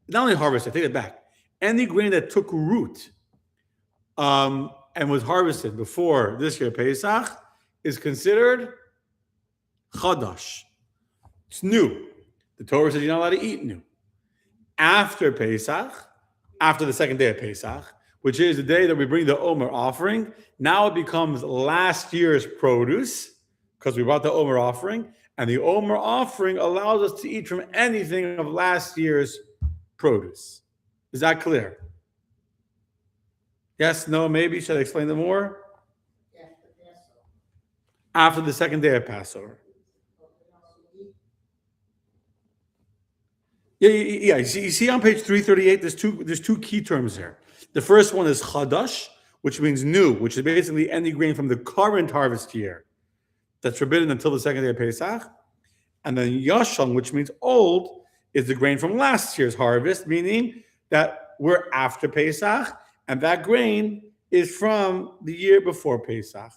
not only harvested, take it back, any grain that took root and was harvested before this year Pesach is considered chadash. It's new. The Torah says you're not allowed to eat new. After Pesach, after the second day of Pesach, which is the day that we bring the Omer offering, now it becomes last year's produce because we brought the Omer offering, and the Omer offering allows us to eat from anything of last year's produce. Is that clear? Yes, no, maybe? Should I explain it more? After the second day of Passover. Yeah. You see on page 338, there's two key terms there. The first one is chadash, which means new, which is basically any grain from the current harvest year that's forbidden until the second day of Pesach. And then yashan, which means old, is the grain from last year's harvest, meaning that we're after Pesach, and that grain is from the year before Pesach.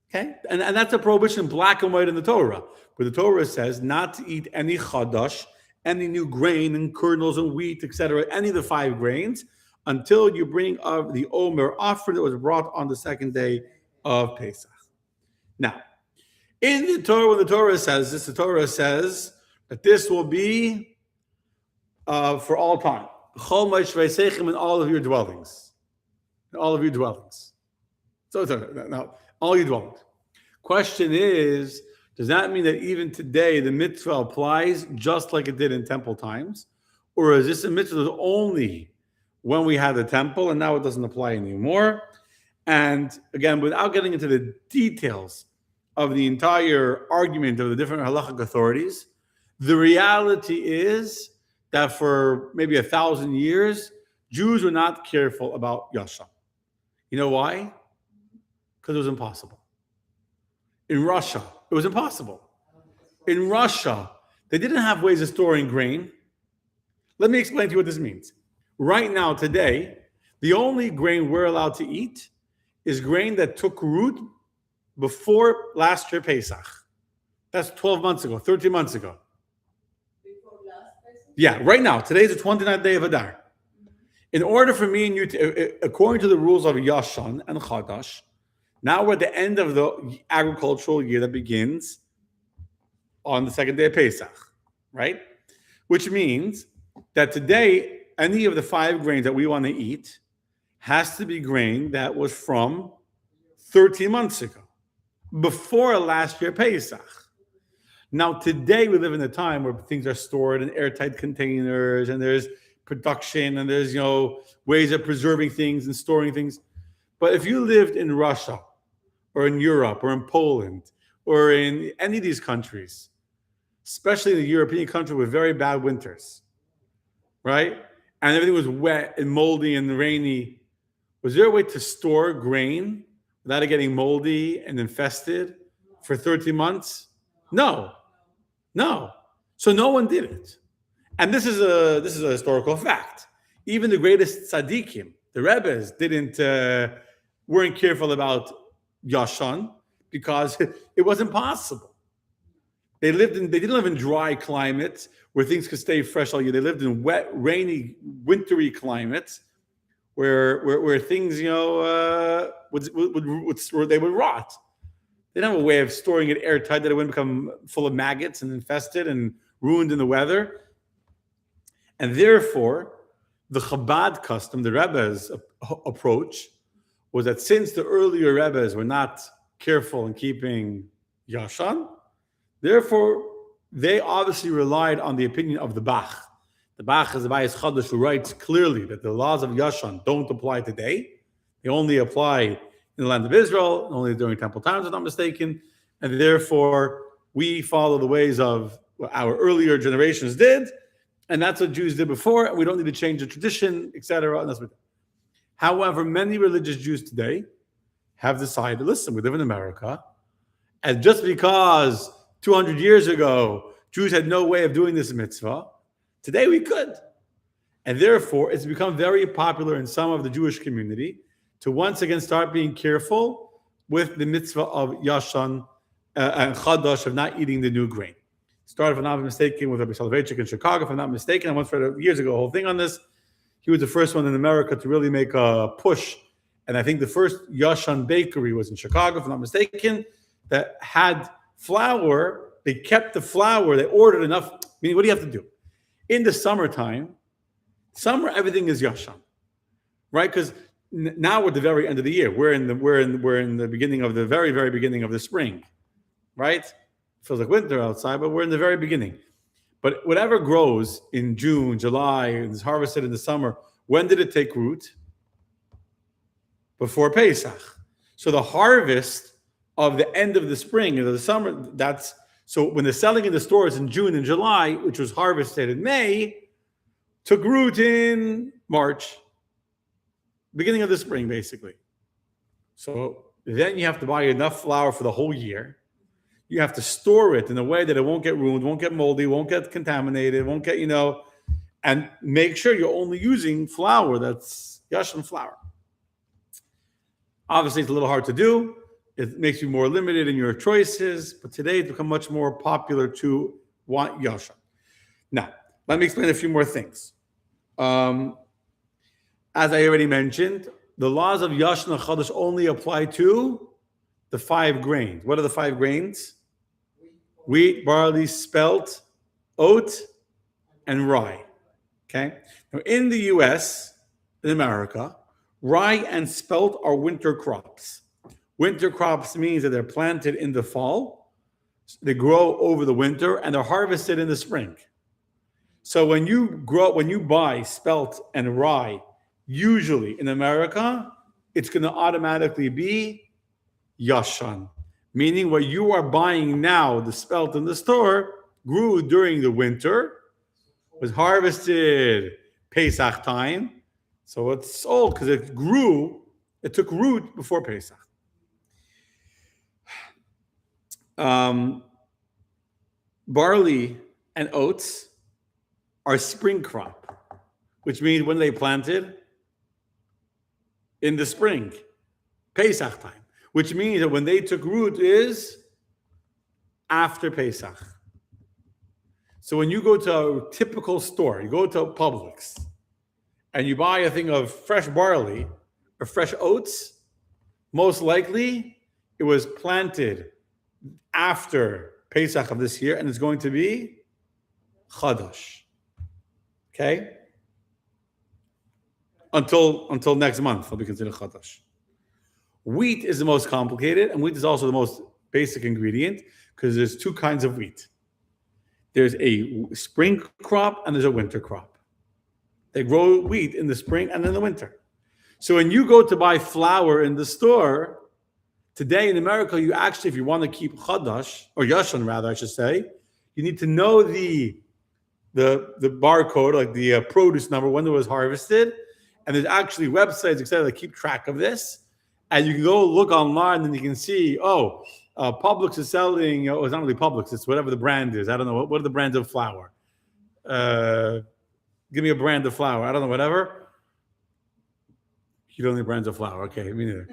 Okay? And that's a prohibition black and white in the Torah, where the Torah says not to eat any chadash, any new grain and kernels and wheat, etc., any of the 5 grains, until you bring up the Omer offering that was brought on the second day of Pesach. Now, in the Torah, when the Torah says this, the Torah says that this will be for all time. In all of your dwellings. In all of your dwellings. So now, all your dwellings. Question is, does that mean that even today the mitzvah applies just like it did in temple times? Or is this a mitzvah that only when we had the temple and now it doesn't apply anymore? And again, without getting into the details of the entire argument of the different halachic authorities, the reality is that for maybe 1,000 years, Jews were not careful about yashan. You know why? Because it was impossible. In Russia, it was impossible. In Russia, they didn't have ways of storing grain. Let me explain to you what this means. Right now, today, the only grain we're allowed to eat is grain that took root before last year Pesach. That's 12 months ago, 13 months ago. Before last Pesach? Yeah, right now. Today's the 29th day of Adar. In order for me and you to, according to the rules of Yashan and Chadash, now we're at the end of the agricultural year that begins on the second day of Pesach, right? Which means that today, any of the 5 grains that we want to eat has to be grain that was from 13 months ago, before last year Pesach. Now, today we live in a time where things are stored in airtight containers, and there's production, and there's ways of preserving things and storing things. But if you lived in Russia, or in Europe, or in Poland, or in any of these countries, especially in the European country with very bad winters, right? And everything was wet and moldy and rainy. Was there a way to store grain without it getting moldy and infested for 30 months? No. So no one did it. And this is a historical fact. Even the greatest tzaddikim, the Rebbes, weren't careful about Yashan because it wasn't possible. They didn't live in dry climates where things could stay fresh all year. They lived in wet, rainy, wintry climates where things, they would rot. They didn't have a way of storing it airtight that it wouldn't become full of maggots and infested and ruined in the weather. And therefore, the Chabad custom, the Rebbe's approach, was that since the earlier Rebbes were not careful in keeping Yashan, therefore, they obviously relied on the opinion of the Bach. The Bach is the Bayis Chadash who writes clearly that the laws of Yashan don't apply today. They only apply in the land of Israel, only during temple times, if I'm not mistaken. And therefore, we follow the ways of what our earlier generations did. And that's what Jews did before. And we don't need to change the tradition, etc. And that's what. However, many religious Jews today have decided, listen, we live in America. And just because 200 years ago, Jews had no way of doing this mitzvah, today we could. And therefore, it's become very popular in some of the Jewish community to once again start being careful with the mitzvah of Yashan and Chadash, of not eating the new grain. Started, if I'm not mistaken, with Rabbi Soloveitchik in Chicago, if I'm not mistaken. I once read years ago a whole thing on this. He was the first one in America to really make a push. And I think the first Yashan bakery was in Chicago, if I'm not mistaken, that had flour. They kept the flour. They ordered enough. Meaning, what do you have to do? In the summertime, everything is Yashan, right? Because now we're at the very end of the year. We're in the beginning of the very beginning of the spring, right? Feels like winter outside, but we're in the very beginning. But whatever grows in June, July, and is harvested in the summer, when did it take root? Before Pesach. So the harvest of the end of the spring and of the summer, that's so when they're selling in the stores in June and July, which was harvested in May, took root in March, beginning of the spring, basically. So then you have to buy enough flour for the whole year. You have to store it in a way that it won't get ruined, won't get moldy, won't get contaminated, won't get, and make sure you're only using flour that's Yashan flour. Obviously, it's a little hard to do. It makes you more limited in your choices, but today it's become much more popular to want Yashan. Now, let me explain a few more things. As I already mentioned, the laws of Yashan and Chadash only apply to the 5 grains. What are the 5 grains? Wheat, barley, spelt, oat, and rye. Okay? Now, in the U.S., in America, rye and spelt are winter crops. Winter crops means that they're planted in the fall, they grow over the winter, and they're harvested in the spring. So when you buy spelt and rye, usually in America, it's going to automatically be Yashan, meaning what you are buying now, the spelt in the store, grew during the winter, was harvested Pesach time, so it's old because it took root before Pesach. Barley and oats are spring crop, which means when they planted in the spring, Pesach time, which means that when they took root is after Pesach. So when you go to a typical store, you go to Publix, and you buy a thing of fresh barley or fresh oats, most likely it was planted after Pesach of this year, and it's going to be Chadash. Okay? Until next month, it'll be considered Chadash. Wheat is the most complicated, and wheat is also the most basic ingredient because there's 2 kinds of wheat. There's a spring crop and there's a winter crop. They grow wheat in the spring and in the winter. So when you go to buy flour in the store, today in America, you actually, if you want to keep Chadash, or Yashan rather, I should say, you need to know the barcode, like the produce number, when it was harvested. And there's actually websites, etc., that keep track of this. And you can go look online and you can see, Publix is selling, it's not really Publix, it's whatever the brand is. I don't know. What are the brands of flour? Give me a brand of flour. I don't know, whatever. You don't need brands of flour. Okay, me neither.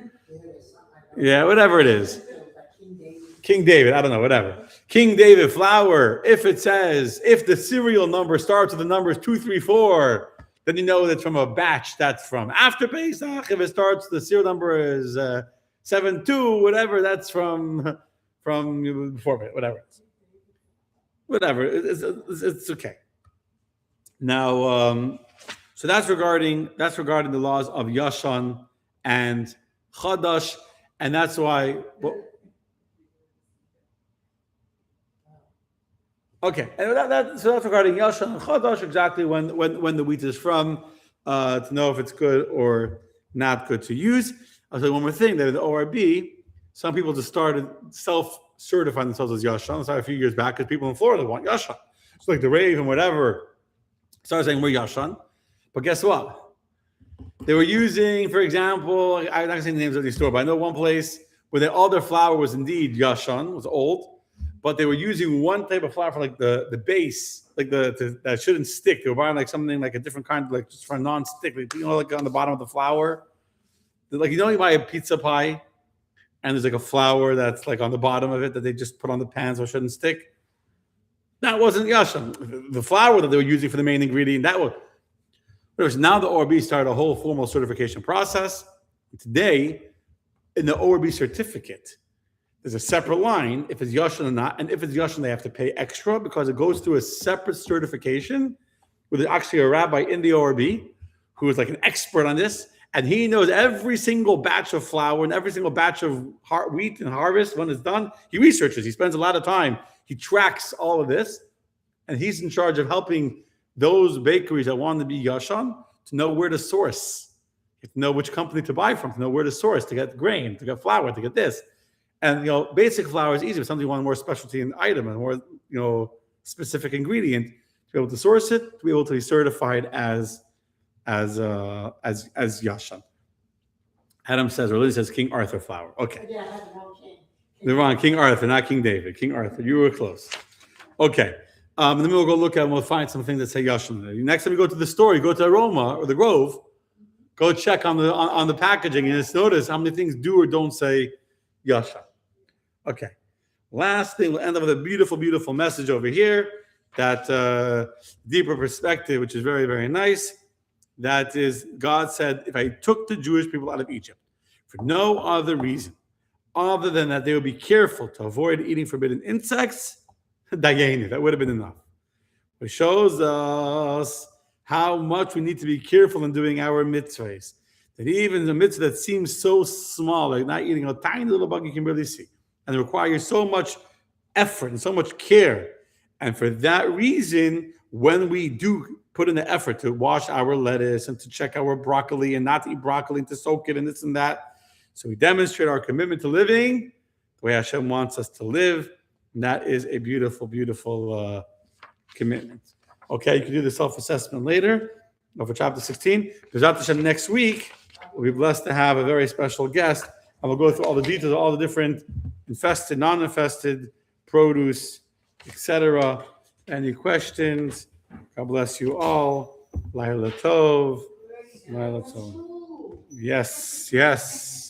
Yeah, whatever it is. King David, I don't know, whatever. King David flour, if the serial number starts with the numbers 2, 3, 4, then you know that's from a batch that's from after Pesach. If it starts, the serial number is 7, 2, whatever, that's from before it, whatever. Whatever, it's okay. Now, so that's regarding the laws of Yashan and Chadash, and that's why. Okay, and so that's regarding Yashan and Chadash, exactly when the wheat is from, to know if it's good or not good to use. I'll tell you one more thing. That in the ORB, some people just started self-certifying themselves as Yashan. Started a few years back because people in Florida want Yashan. It's like the Rave and whatever started saying we're Yashan. But guess what? They were using, for example, I'm not going to say the names of the store, but I know one place where all their flour was indeed Yashan, was old, but they were using one type of flour for like the base, like that shouldn't stick. They were buying like something like a different kind, like just for non-stick, like, like on the bottom of the flour. Like, you buy a pizza pie and there's like a flour that's like on the bottom of it that they just put on the pan so it shouldn't stick. That wasn't Yashan. The flour that they were using for the main ingredient, that was. Now the ORB started a whole formal certification process. Today, in the ORB certificate, there's a separate line if it's Yashan or not. And if it's Yashan, they have to pay extra because it goes through a separate certification with actually a rabbi in the ORB who is like an expert on this. And he knows every single batch of flour and every single batch of wheat and harvest when it's done. He researches. He spends a lot of time. He tracks all of this. And he's in charge of helping those bakeries that want to be Yashan to know where to source, to know which company to buy from, to know where to source, to get grain, to get flour, to get this. And, basic flour is easy, but something you want more specialty in item and more, specific ingredient, to be able to source it, to be able to be certified as Yashan. Adam says, or Lily says, King Arthur flour. Okay. Yeah, I have the wrong king. They're wrong. King Arthur, not King David. King Arthur. You were close. Okay. And then we'll go look at and we'll find some things that say Yashan. Next time you go to the store, you go to Aroma or the Grove, go check on the packaging and just notice how many things do or don't say Yashan. Okay. Last thing, we'll end up with a beautiful, beautiful message over here. That deeper perspective, which is very, very nice. That is, God said, if I took the Jewish people out of Egypt for no other reason other than that they would be careful to avoid eating forbidden insects, Dayenu, that would have been enough. It shows us how much we need to be careful in doing our mitzvahs. That even the mitzvah that seems so small, like not eating a tiny little bug you can barely see, and it requires so much effort and so much care. And for that reason, when we do put in the effort to wash our lettuce and to check our broccoli and not to eat broccoli and to soak it and this and that, so we demonstrate our commitment to living the way Hashem wants us to live. And that is a beautiful, beautiful commitment. Okay, you can do the self-assessment later for chapter 16. Because next week, we'll be blessed to have a very special guest. And we'll go through all the details, all the different infested, non-infested produce, etc. Any questions? God bless you all. Laila Tov. Laila Tov. Yes, yes.